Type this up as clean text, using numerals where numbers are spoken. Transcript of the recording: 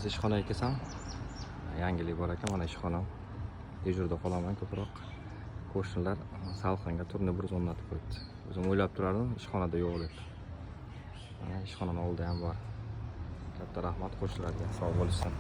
Ishxonaga kelsam, yangilik bor ekan, mana ishxonam. Dejurda qolaman ko'proq. Qo'shnilar salqinga turni bir o'rnatib qo'yibdi. O'zim o'ylab turardim, ishxonada yo'q deb. Mana ishxonam oldida ham bor. Katta rahmat qo'shnilarga, sog' bo'lishsin.